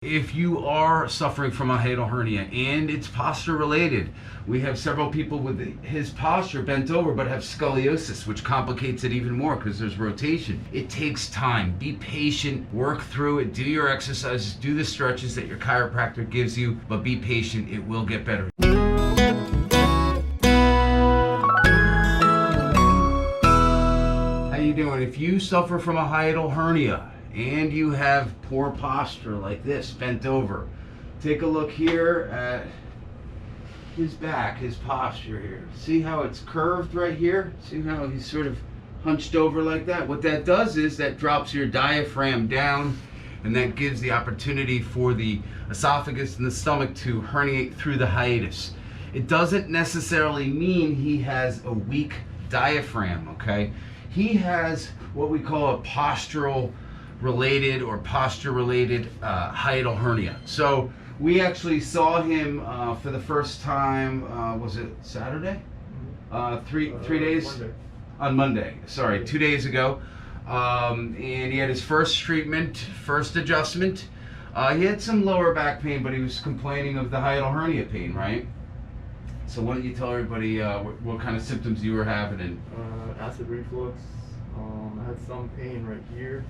If you are suffering from a hiatal hernia and it's posture related, we have several people with his posture bent over but have scoliosis, which complicates it even more because there's rotation. It takes time. Be patient, work through it, do your exercises, do the stretches that your chiropractor gives you, but be patient, it will get better. How you doing? If you suffer from a hiatal hernia and you have poor posture like this, bent over, take a look here at his back, his posture here. See how it's curved right here? See how he's sort of hunched over like that? What that does is that drops your diaphragm down, and that gives the opportunity for the esophagus and the stomach to herniate through the hiatus. It doesn't necessarily mean he has a weak diaphragm, okay? He has what we call a postural related or posture related hiatal hernia. So we actually saw him for the first time, was it Saturday? Three days? Monday. On Monday, sorry, 2 days ago. And he had his first treatment, first adjustment. He had some lower back pain, but he was complaining of the hiatal hernia pain, right? So why don't you tell everybody what kind of symptoms you were having? And acid reflux. I had some pain right here.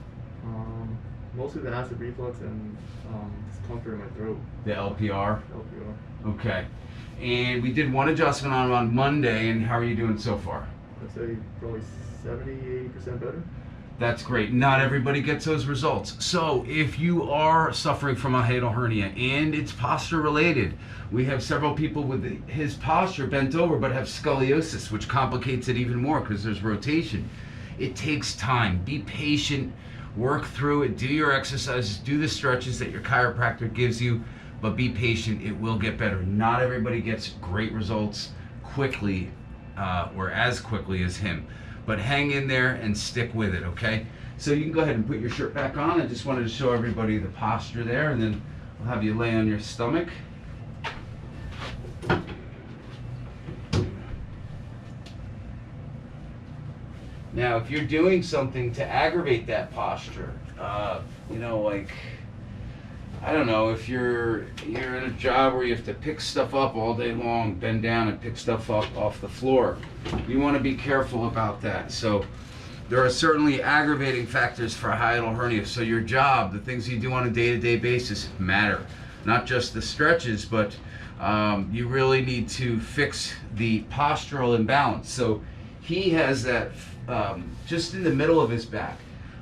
Mostly the acid reflux and discomfort in my throat. the LPR? LPR. Okay. And we did one adjustment on him on Monday, and how are you doing so far? I'd say probably 70-80% better. That's great. Not everybody gets those results. So if you are suffering from a hiatal hernia and it's posture related, we have several people with his posture bent over but have scoliosis, which complicates it even more because there's rotation. It takes time. Be patient, work through it, do your exercises, do the stretches that your chiropractor gives you, but be patient, it will get better. Not everybody gets great results quickly or as quickly as him. But hang in there and stick with it, okay? So you can go ahead and put your shirt back on. I just wanted to show everybody the posture there, and then I'll have you lay on your stomach. Now, if you're doing something to aggravate that posture, you know, like, I don't know, if you're in a job where you have to pick stuff up all day long, bend down and pick stuff up off the floor, you want to be careful about that. So there are certainly aggravating factors for hiatal hernia. So your job, the things you do on a day-to-day basis matter. Not just the stretches, but you really need to fix the postural imbalance. So he has that just in the middle of his back.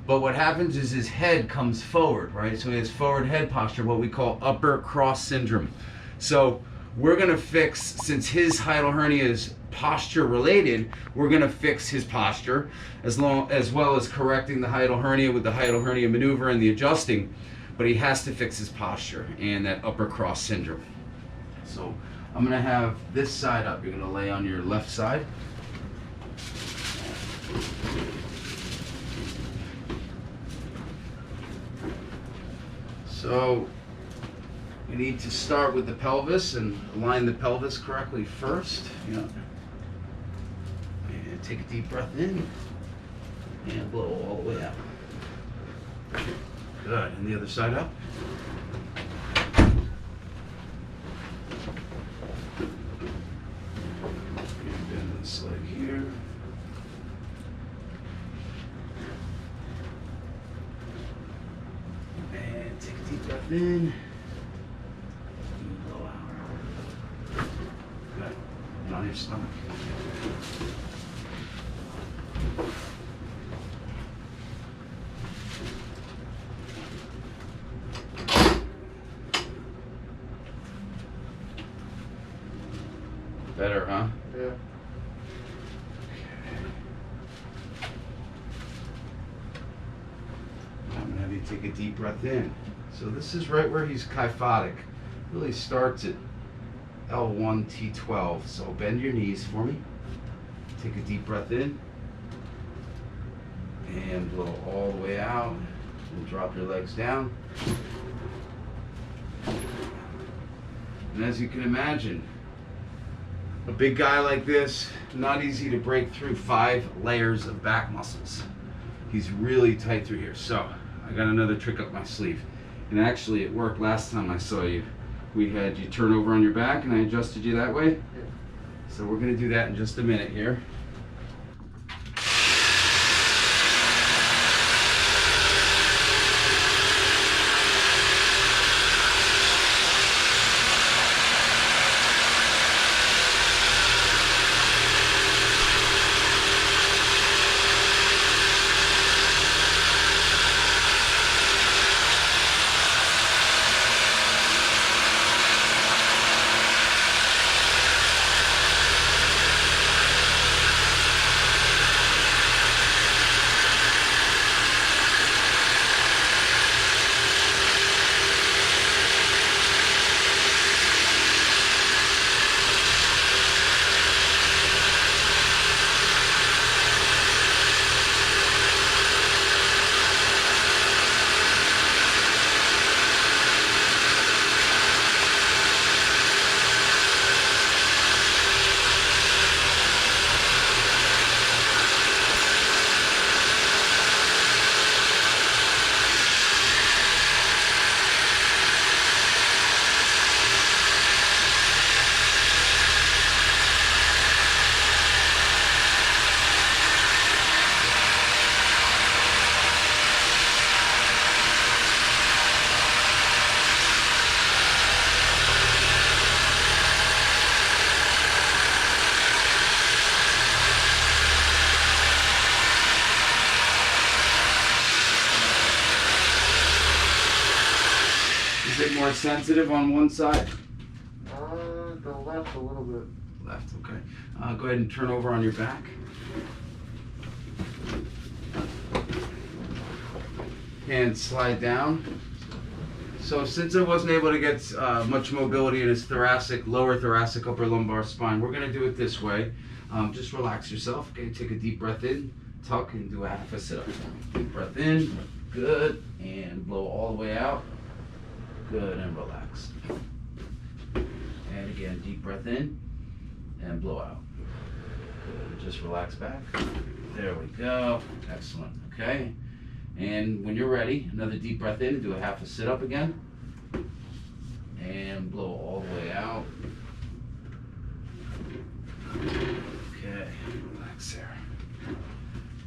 But what happens is his head comes forward, right? So he has forward head posture, what we call upper cross syndrome. So we're gonna fix, since his hiatal hernia is posture related, we're gonna fix his posture as well as correcting the hiatal hernia with the hiatal hernia maneuver and the adjusting. But he has to fix his posture and that upper cross syndrome. So I'm gonna have this side up. You're gonna lay on your left side. So we need to start with the pelvis and align the pelvis correctly first. Yeah. And take a deep breath in and blow all the way out. Good. And the other side up. And bend this leg here. Take a deep breath in. And blow out. Good. And on your stomach. Better, huh? Yeah. I'm gonna have you take a deep breath in. So this is right where he's kyphotic. Really starts at L1, T12. So bend your knees for me. Take a deep breath in. And blow all the way out. And drop your legs down. And as you can imagine, a big guy like this, not easy to break through 5 layers of back muscles. He's really tight through here. So I got another trick up my sleeve. And actually it worked last time I saw you. We had you turn over on your back and I adjusted you that way. Yeah. So we're going to do that in just a minute here. Is it more sensitive on one side? The left a little bit. Left, okay. Go ahead and turn over on your back. Hands slide down. So since I wasn't able to get much mobility in his thoracic, lower thoracic, upper lumbar spine, we're gonna do it this way. Just relax yourself, okay? Take a deep breath in, tuck, and do a half a sit-up. Deep breath in, good, and blow all the way out. Good, and relax. And again, deep breath in and blow out. Good, just relax back. There we go, excellent, okay? And when you're ready, another deep breath in and do a half a sit up again. And blow all the way out. Okay, relax there.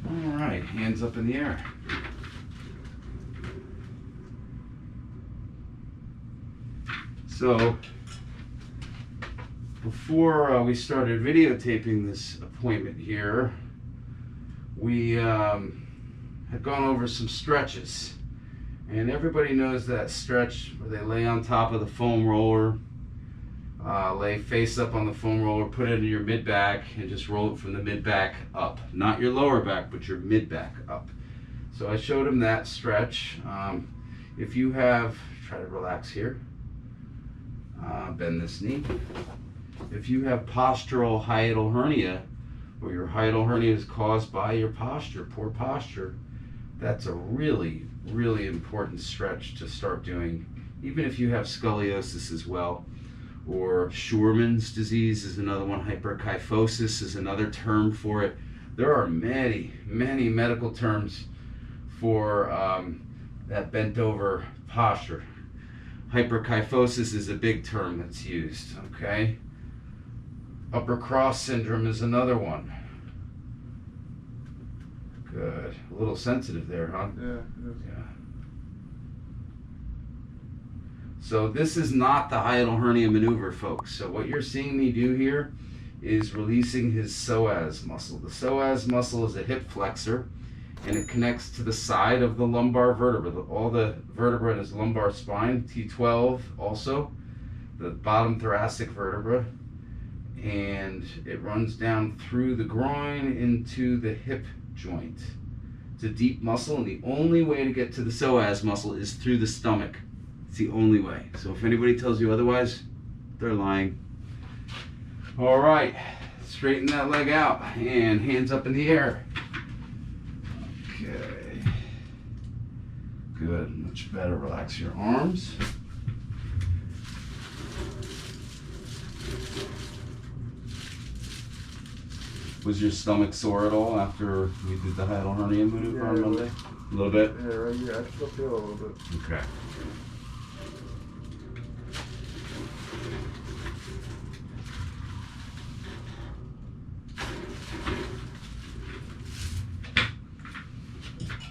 All right, hands up in the air. So, before we started videotaping this appointment here, we had gone over some stretches. And everybody knows that stretch where they lay on top of the foam roller, lay face up on the foam roller, put it in your mid-back, and just roll it from the mid-back up. Not your lower back, but your mid-back up. So I showed him that stretch. If you have, try to relax here. Bend this knee. If you have postural hiatal hernia, or your hiatal hernia is caused by your posture, poor posture, that's a really, really important stretch to start doing, even if you have scoliosis as well. Or Scheuermann's disease is another one. Hyperkyphosis is another term for it. There are many, many medical terms for that bent over posture. Hyperkyphosis is a big term that's used, okay? Upper cross syndrome is another one. Good. A little sensitive there, huh? Yeah, it is. Yeah. So this is not the hiatal hernia maneuver, folks. So what you're seeing me do here is releasing his psoas muscle. The psoas muscle is a hip flexor, and it connects to the side of the lumbar vertebra. All the vertebra in his lumbar spine, T12 also, the bottom thoracic vertebra, and it runs down through the groin into the hip joint. It's a deep muscle, and the only way to get to the psoas muscle is through the stomach. It's the only way. So if anybody tells you otherwise, they're lying. All right, straighten that leg out and hands up in the air. Okay, good, much better. Relax your arms. Was your stomach sore at all after we did the hiatal hernia maneuver on Monday? A little bit? Yeah, right here. I still feel a little bit. Okay.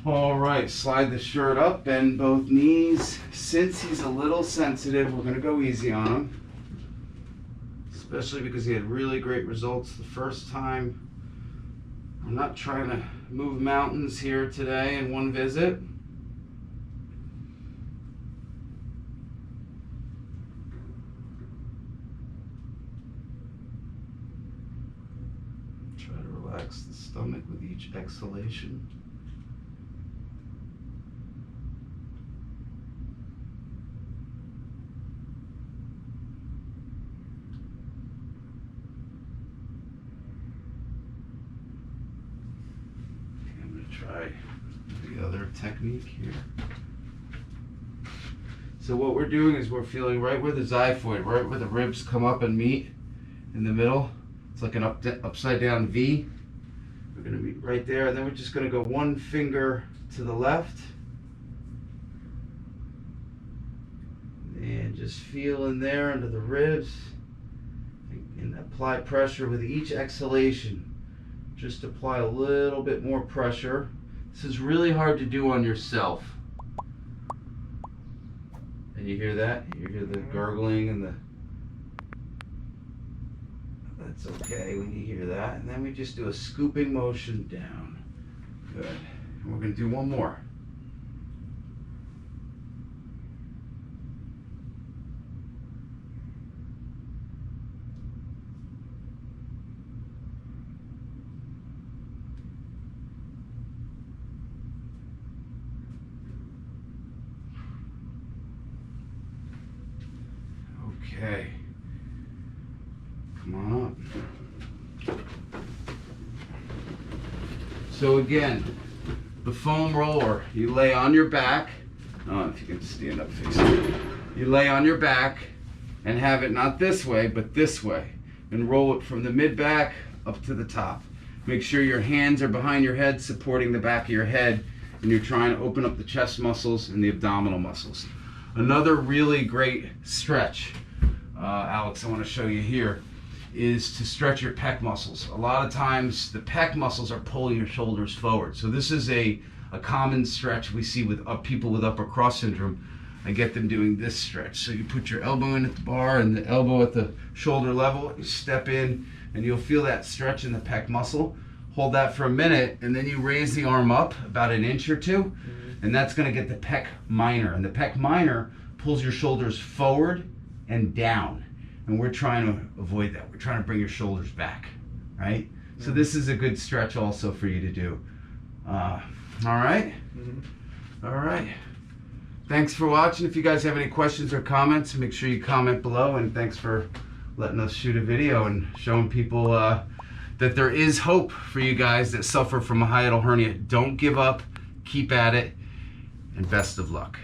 All right, slide the shirt up, bend both knees. Since he's a little sensitive, we're gonna go easy on him. Especially because he had really great results the first time. I'm not trying to move mountains here today in one visit. Try to relax the stomach with each exhalation. Try the other technique here. So what we're doing is we're feeling right where the xiphoid, right where the ribs come up and meet in the middle. It's like an upside down V. We're going to meet right there, and then we're just going to go one finger to the left. And just feel in there under the ribs. And apply pressure with each exhalation. Just apply a little bit more pressure. This is really hard to do on yourself. And you hear that? You hear the gurgling and the... That's okay when you hear that. And then we just do a scooping motion down. Good. And we're going to do one more. Okay, come on up. So again, the foam roller, you lay on your back. I don't know if you can stand up facing. You lay on your back and have it not this way, but this way. And roll it from the mid-back up to the top. Make sure your hands are behind your head, supporting the back of your head, and you're trying to open up the chest muscles and the abdominal muscles. Another really great stretch, Alex, I want to show you here, is to stretch your pec muscles. A lot of times the pec muscles are pulling your shoulders forward. So this is a common stretch we see with people with upper cross syndrome. I get them doing this stretch. So you put your elbow in at the bar and the elbow at the shoulder level, you step in and you'll feel that stretch in the pec muscle. Hold that for a minute and then you raise the arm up about an inch or two, and that's going to get the pec minor. And the pec minor pulls your shoulders forward and down. And we're trying to avoid that. We're trying to bring your shoulders back, right? So this is a good stretch also for you to do. All right? All right. Thanks for watching. If you guys have any questions or comments, make sure you comment below. And thanks for letting us shoot a video and showing people that there is hope for you guys that suffer from a hiatal hernia. Don't give up. Keep at it. And best of luck.